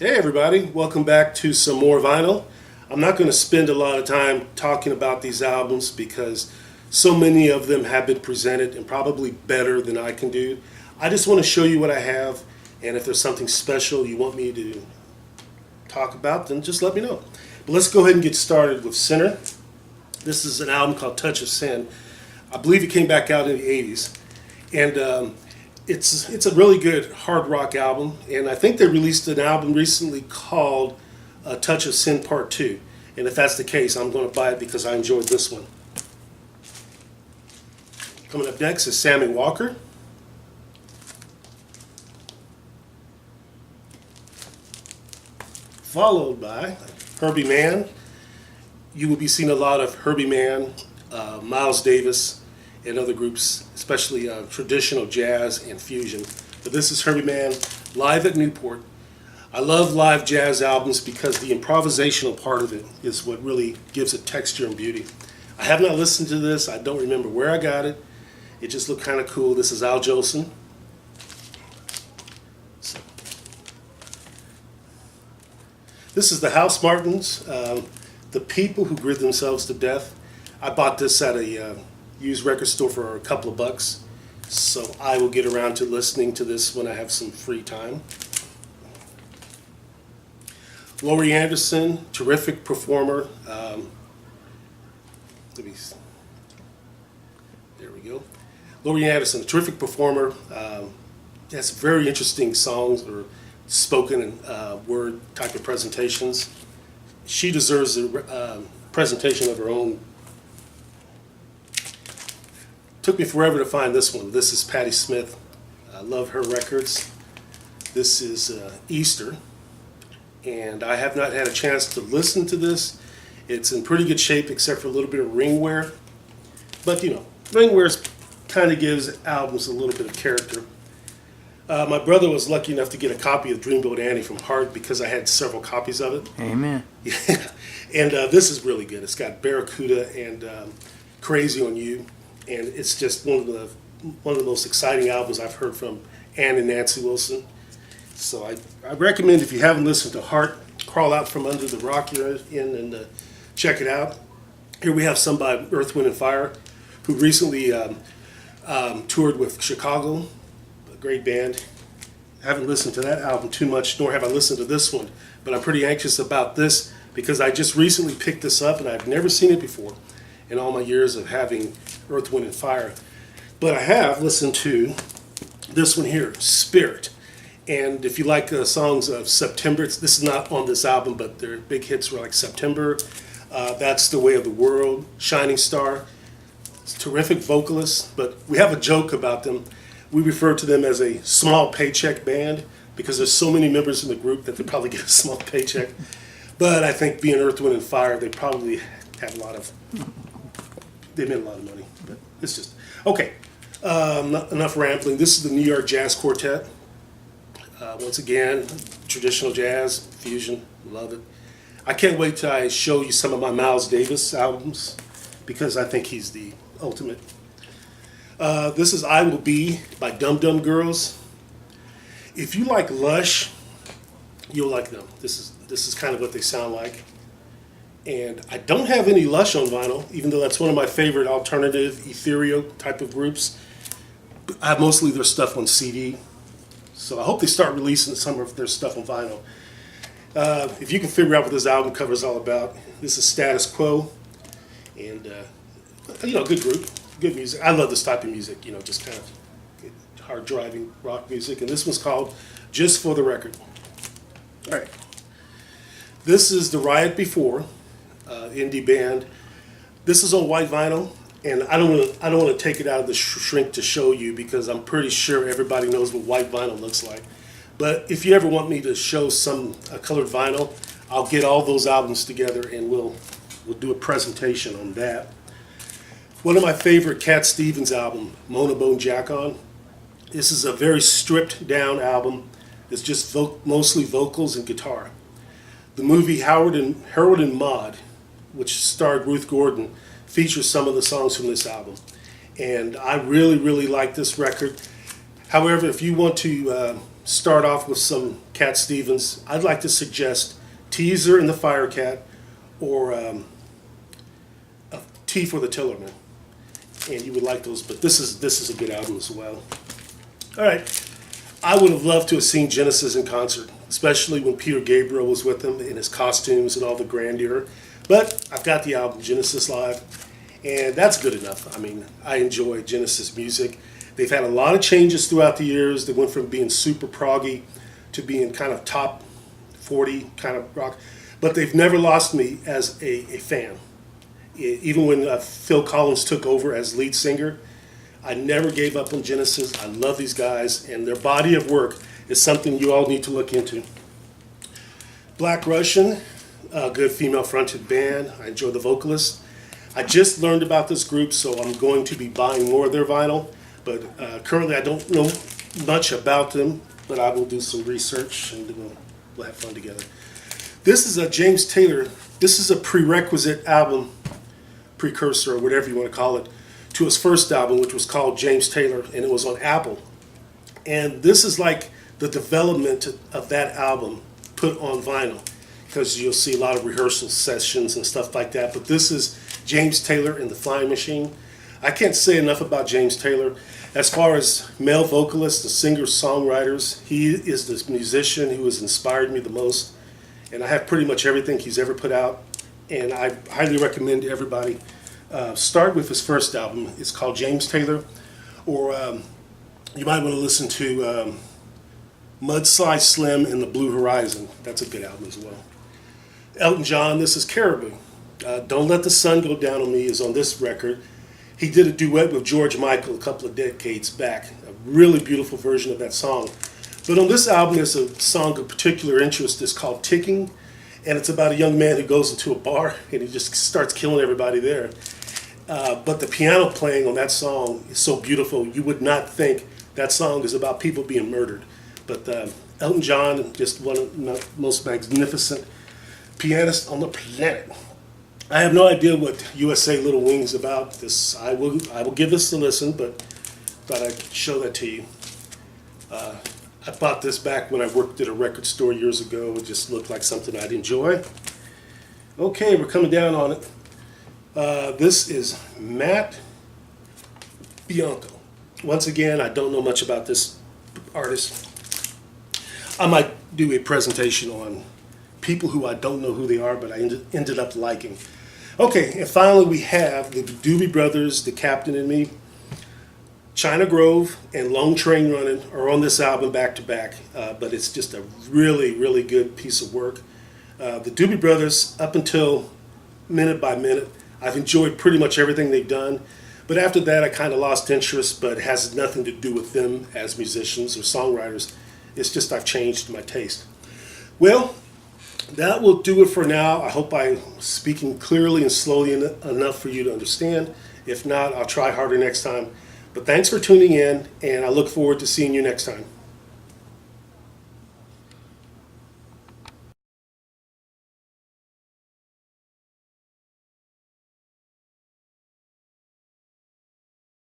Hey everybody, welcome back to some more vinyl. I'm not going to spend a lot of time talking about these albums because so many of them have been presented and probably better than I can do. I just want to show you what I have, and if there's something special you want me to talk about, then just let me know. But let's go ahead and get started with Sinner. This is an album called Touch of Sin. I believe it came back out in the 80s. And it's a really good hard rock album, and I think they released an album recently called Touch of Sin Part 2. And if that's the case, I'm going to buy it because I enjoyed this one. Coming up next is Sammy Walker. Followed by Herbie Mann. You will be seeing a lot of Herbie Mann, Miles Davis, and other groups, especially traditional jazz and fusion. But this is Herbie Mann live at Newport. I love live jazz albums because the improvisational part of it is what really gives it texture and beauty. I have not listened to this. I don't remember where I got it. It just looked kind of cool. This is Al Jolson. So, this is the House Martins, the people who grid themselves to death. I bought this at a used record store for a couple of bucks, so I will get around to listening to this when I have some free time. Laurie Anderson, terrific performer. There we go. Laurie Anderson, terrific performer. Has very interesting songs or spoken and word type of presentations. She deserves a presentation of her own. Took me forever to find this one. This is Patti Smith. I love her records. This is Easter, and I have not had a chance to listen to this. It's in pretty good shape except for a little bit of ring wear. But you know, ring wear kind of gives albums a little bit of character. My brother was lucky enough to get a copy of Dreamboat Annie from Heart because I had several copies of it. Amen. Yeah. And this is really good. It's got Barracuda and Crazy on You. And it's just one of the most exciting albums I've heard from Ann and Nancy Wilson. So I recommend, if you haven't listened to Heart, crawl out from under the rock you're in and check it out. Here we have some by Earth, Wind, and Fire, who recently toured with Chicago, a great band. I haven't listened to that album too much, nor have I listened to this one, but I'm pretty anxious about this because I just recently picked this up and I've never seen it before in all my years of having Earth, Wind, and Fire. But I have listened to this one here, Spirit. And if you like songs of September, this is not on this album, but their big hits were like September, That's the Way of the World, Shining Star. It's terrific vocalists, but we have a joke about them. We refer to them as a small paycheck band because there's so many members in the group that they probably get a small paycheck. But I think being Earth, Wind, and Fire, they probably have they made a lot of money, but it's just, okay, enough rambling. This is the New York Jazz Quartet. Once again, traditional jazz, fusion, love it. I can't wait till I show you some of my Miles Davis albums because I think he's the ultimate. This is I Will Be by Dum Dum Girls. If you like Lush, you'll like them. This is kind of what they sound like. And I don't have any Lush on vinyl, even though that's one of my favorite alternative, ethereal type of groups. I have mostly their stuff on CD. So I hope they start releasing some of their stuff on vinyl. If you can figure out what this album cover is all about, this is Status Quo. And, good group, good music. I love this type of music, just kind of hard driving rock music. And this one's called Just for the Record. All right. This is The Riot Before. Indie band. This is on white vinyl, and I don't want to take it out of the shrink to show you because I'm pretty sure everybody knows what white vinyl looks like. But if you ever want me to show some colored vinyl, I'll get all those albums together and we'll do a presentation on that. One of my favorite Cat Stevens album, Mona Bone Jack On. This is a very stripped down album. It's just mostly vocals and guitar. The movie Harold and Maude, which starred Ruth Gordon, features some of the songs from this album. And I really, really like this record. However, if you want to start off with some Cat Stevens, I'd like to suggest Teaser and the Firecat, or a T for the Tillerman. And you would like those, but this is a good album as well. All right. I would have loved to have seen Genesis in concert, especially when Peter Gabriel was with them in his costumes and all the grandeur. But I've got the album Genesis Live, and that's good enough. I mean, I enjoy Genesis music. They've had a lot of changes throughout the years. They went from being super proggy to being kind of top 40 kind of rock. But they've never lost me as a fan. Even when Phil Collins took over as lead singer, I never gave up on Genesis. I love these guys, and their body of work is something you all need to look into. Black Russian, a good female-fronted band. I enjoy the vocalist. I just learned about this group, so I'm going to be buying more of their vinyl. But currently, I don't know much about them, but I will do some research, and we'll have fun together. This is a James Taylor. This is a prerequisite album, precursor, or whatever you want to call it, to his first album, which was called James Taylor, and it was on Apple. And this is like the development of that album put on vinyl, because you'll see a lot of rehearsal sessions and stuff like that. But this is James Taylor and the Flying Machine. I can't say enough about James Taylor. As far as male vocalists, the singers, songwriters, he is the musician who has inspired me the most. And I have pretty much everything he's ever put out, and I highly recommend everybody start with his first album. It's called James Taylor, or you might want to listen to Mudslide Slim and the Blue Horizon. That's a good album as well. Elton John, this is Caribou. Don't Let the Sun Go Down on Me is on this record. He did a duet with George Michael a couple of decades back, a really beautiful version of that song. But on this album, there's a song of particular interest. It's called Ticking, and it's about a young man who goes into a bar and he just starts killing everybody there. But the piano playing on that song is so beautiful, you would not think that song is about people being murdered. But Elton John, just one of the most magnificent pianists on the planet. I have no idea what USA Little Wing's about. This I will give this a listen, but thought I'd show that to you. I bought this back when I worked at a record store years ago. It just looked like something I'd enjoy. Okay, we're coming down on it. This is Matt Bianco. Once again, I don't know much about this artist. I might do a presentation on people who I don't know who they are, but I ended up liking. Okay, and finally we have the Doobie Brothers, The Captain and Me. China Grove and Long Train Running are on this album back to back, but it's just a really, really good piece of work. The Doobie Brothers, up until Minute by Minute, I've enjoyed pretty much everything they've done, but after that I kind of lost interest, but it has nothing to do with them as musicians or songwriters. It's just I've changed my taste. Well, that will do it for now. I hope I'm speaking clearly and slowly enough for you to understand. If not, I'll try harder next time. But thanks for tuning in, and I look forward to seeing you next time.